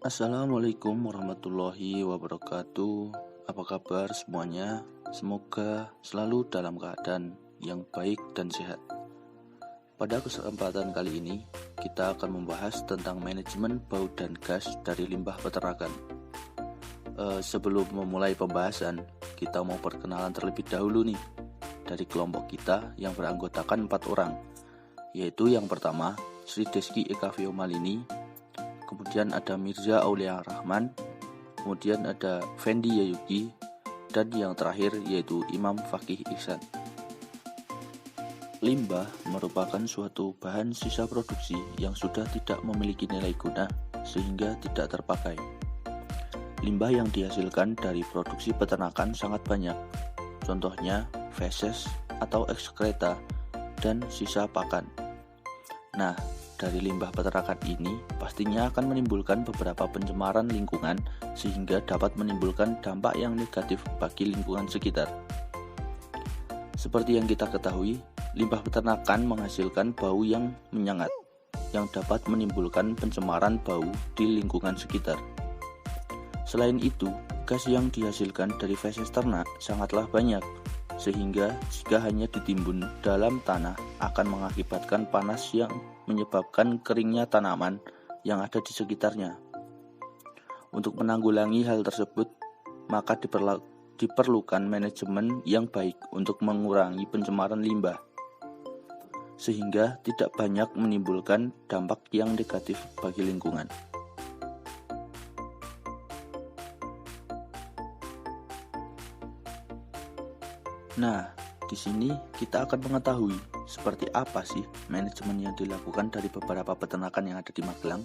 Assalamualaikum warahmatullahi wabarakatuh. Apa kabar semuanya? Semoga selalu dalam keadaan yang baik dan sehat. Pada kesempatan kali ini, kita akan membahas tentang manajemen bau dan gas dari limbah peternakan. Sebelum memulai pembahasan, kita mau perkenalan terlebih dahulu nih dari kelompok kita yang beranggotakan 4 orang, yaitu yang pertama Sri Deski Eka Malini, kemudian ada Mirza Aulia Rahman, kemudian ada Fendi Yayuki, dan yang terakhir yaitu Imam Fakih Ihsan. Limbah merupakan suatu bahan sisa produksi yang sudah tidak memiliki nilai guna sehingga tidak terpakai. Limbah yang dihasilkan dari produksi peternakan sangat banyak, contohnya feses atau ekskreta dan sisa pakan. Nah, dari limbah peternakan ini pastinya akan menimbulkan beberapa pencemaran lingkungan sehingga dapat menimbulkan dampak yang negatif bagi lingkungan sekitar. Seperti yang kita ketahui, limbah peternakan menghasilkan bau yang menyengat yang dapat menimbulkan pencemaran bau di lingkungan sekitar. Selain itu, gas yang dihasilkan dari feses ternak sangatlah banyak, sehingga jika hanya ditimbun dalam tanah akan mengakibatkan panas yang menyebabkan keringnya tanaman yang ada di sekitarnya. Untuk menanggulangi hal tersebut, maka diperlukan manajemen yang baik untuk mengurangi pencemaran limbah, sehingga tidak banyak menimbulkan dampak yang negatif bagi lingkungan. Nah, di sini kita akan mengetahui seperti apa sih manajemen yang dilakukan dari beberapa peternakan yang ada di Magelang.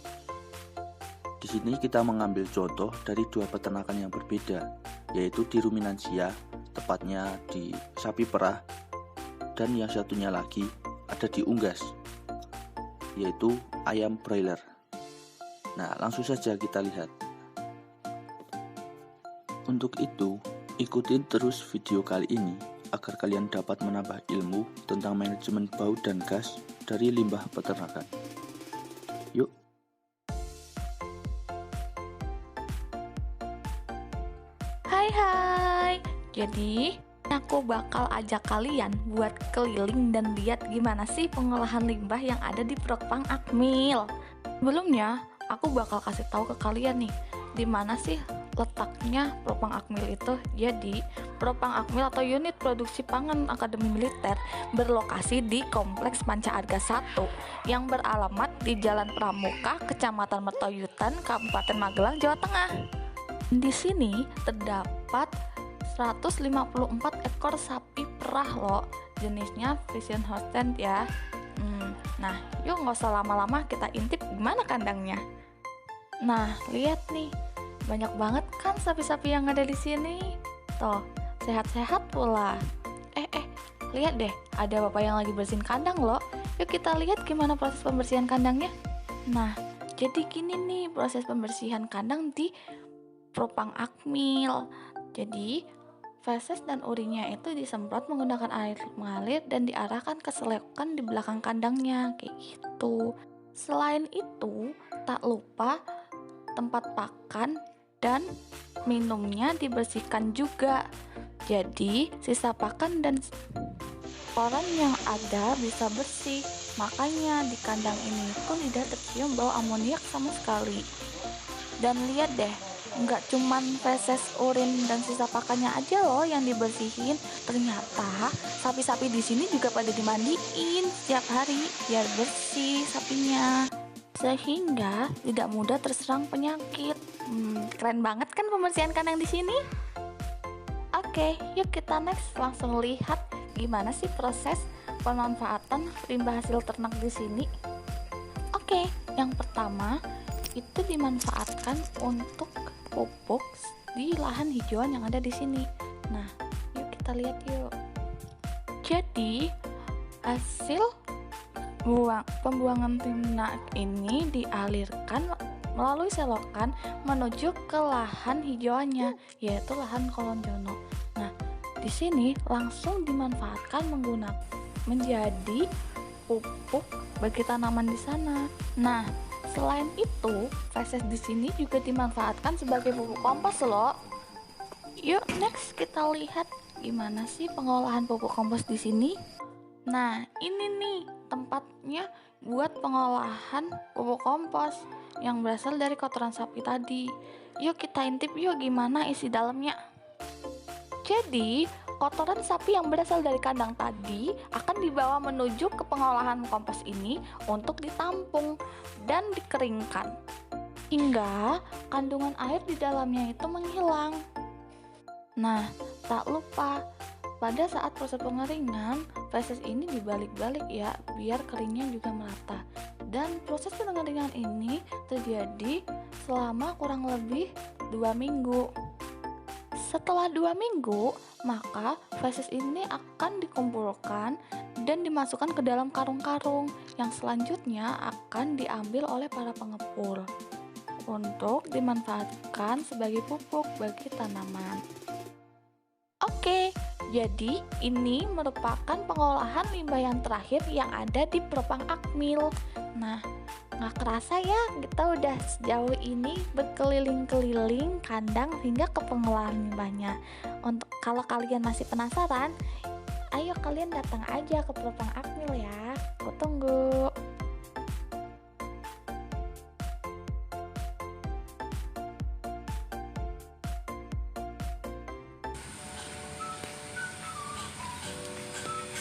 Di sini kita mengambil contoh dari 2 peternakan yang berbeda, yaitu di ruminansia, tepatnya di sapi perah, dan yang satunya lagi ada di unggas, yaitu ayam broiler. Nah, langsung saja kita lihat. Untuk itu, ikutin terus video kali ini agar kalian dapat menambah ilmu tentang manajemen bau dan gas dari limbah peternakan. Yuk. Hai, jadi aku bakal ajak kalian buat keliling dan lihat gimana sih pengolahan limbah yang ada di Propang Akmil. Sebelumnya, aku bakal kasih tahu ke kalian nih, di mana sih letaknya Propang Akmil itu. Jadi, Propang Akmil atau Unit Produksi Pangan Akademi Militer berlokasi di Kompleks Panca Arga 1 yang beralamat di Jalan Pramuka, Kecamatan Mertoyutan, Kabupaten Magelang, Jawa Tengah. Di sini terdapat 154 ekor sapi perah loh, jenisnya Friesian Holstein ya. Nah, yuk nggak usah lama-lama, kita intip gimana kandangnya. Nah, lihat nih, banyak banget kan sapi-sapi yang ada di sini. Tuh, sehat-sehat pula. Lihat deh, ada bapak yang lagi bersihin kandang loh. Yuk kita lihat gimana proses pembersihan kandangnya. Nah, jadi gini nih proses pembersihan kandang di Propang Akmil. Jadi, feses dan urinnya itu disemprot menggunakan air mengalir dan diarahkan ke selokan di belakang kandangnya, kayak gitu. Selain itu, tak lupa tempat pakan dan minumnya dibersihkan juga. Jadi sisa pakan dan kotoran yang ada bisa bersih. Makanya di kandang ini pun tidak tercium bau amoniak sama sekali. Dan lihat deh, nggak cuman feses, urin dan sisa pakannya aja loh yang dibersihin. Ternyata sapi-sapi di sini juga pada dimandiin setiap hari biar bersih sapinya, sehingga tidak mudah terserang penyakit. Keren banget kan pembersihan kandang di sini? Oke, yuk kita next langsung lihat gimana sih proses pemanfaatan limbah hasil ternak di sini. Oke, yang pertama itu dimanfaatkan untuk pupuk di lahan hijauan yang ada di sini. Nah, yuk kita lihat yuk. Jadi hasil pembuangan ternak ini dialirkan melalui selokan menuju ke lahan hijauannya, yaitu lahan kolon jono. Nah, di sini langsung dimanfaatkan menjadi pupuk bagi tanaman di sana. Nah, Selain itu, feses di sini juga dimanfaatkan sebagai pupuk kompos loh. Yuk next kita lihat gimana sih pengolahan pupuk kompos di sini. Nah, ini nih tempatnya buat pengolahan pupuk kompos yang berasal dari kotoran sapi tadi. Yuk kita intip yuk gimana isi dalamnya. Jadi, kotoran sapi yang berasal dari kandang tadi akan dibawa menuju ke pengolahan kompos ini untuk ditampung dan dikeringkan hingga kandungan air di dalamnya itu menghilang. Nah, tak lupa pada saat proses pengeringan, feses ini dibalik-balik ya, biar keringnya juga merata. Dan proses pengeringan ini terjadi selama kurang lebih 2 minggu. Setelah 2 minggu, maka feses ini akan dikumpulkan dan dimasukkan ke dalam karung-karung yang selanjutnya akan diambil oleh para pengepul untuk dimanfaatkan sebagai pupuk bagi tanaman. Oke, jadi ini merupakan pengolahan limbah yang terakhir yang ada di Propang Akmil. Nah, nggak kerasa ya kita udah sejauh ini berkeliling-keliling kandang hingga ke pengolahan limbahnya. Untuk kalau kalian masih penasaran, ayo kalian datang aja ke Propang Akmil ya. Aku tunggu.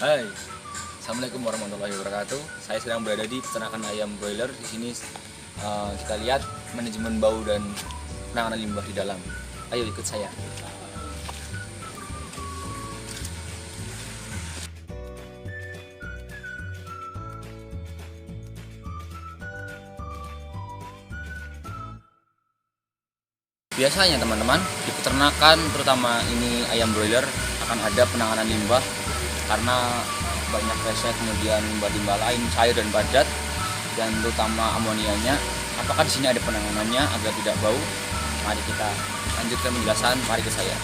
Hai, assalamualaikum warahmatullahi wabarakatuh. Saya sedang berada di peternakan ayam broiler. Di sini kita lihat manajemen bau dan penanganan limbah di dalam. Ayo ikut saya. Biasanya teman-teman di peternakan, terutama ini ayam broiler, akan ada penanganan limbah karena banyak feses, kemudian limbah-limbah lain cair dan padat, dan terutama amonianya. Apakah di sini ada penanganannya agar tidak bau? Mari kita lanjutkan penjelasan. Mari ke saya.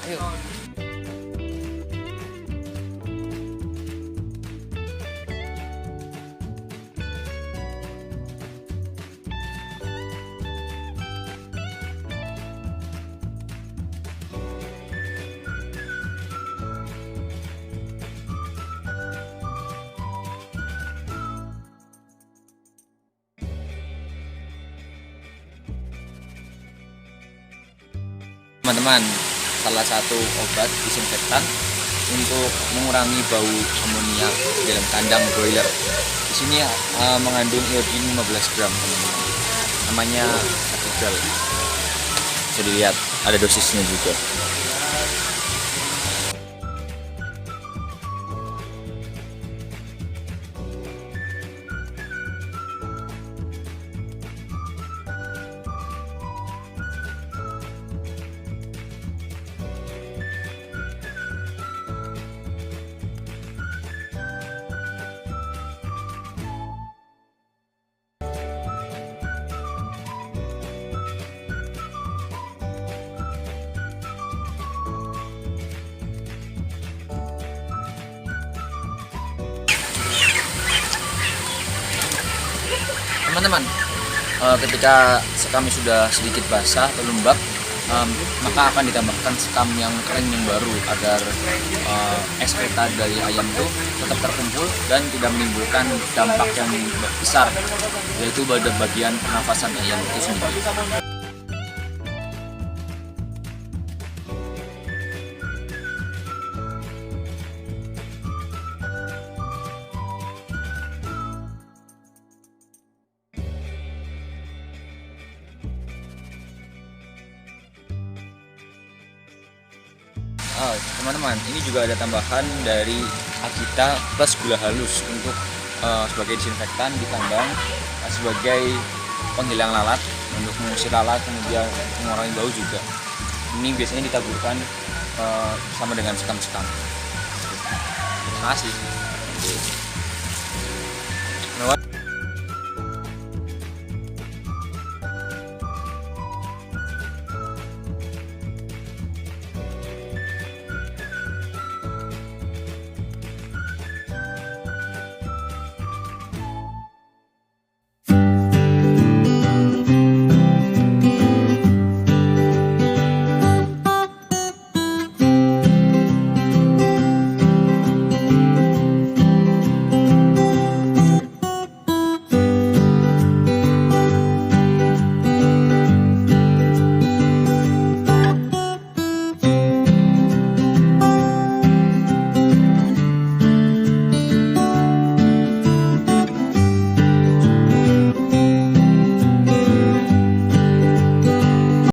Ayo. Teman-teman, salah satu obat disinfektan untuk mengurangi bau amonia di dalam kandang broiler. Di sini mengandung iodin 15 gram, teman-teman. Namanya Actigal. Bisa dilihat, ada dosisnya juga. Teman-teman, ketika sekam sudah sedikit basah atau lembab, maka akan ditambahkan sekam yang kering yang baru agar ekskretan dari ayam itu tetap terkumpul dan tidak menimbulkan dampak yang besar, yaitu pada bagian pernafasan ayam itu sendiri. Teman-teman, ini juga ada tambahan dari Akita plus gula halus untuk sebagai disinfektan di kandang, sebagai penghilang lalat, untuk mengusir lalat, kemudian mengurangi bau juga. Ini biasanya ditaburkan sama dengan sekam-sekam. Terima kasih.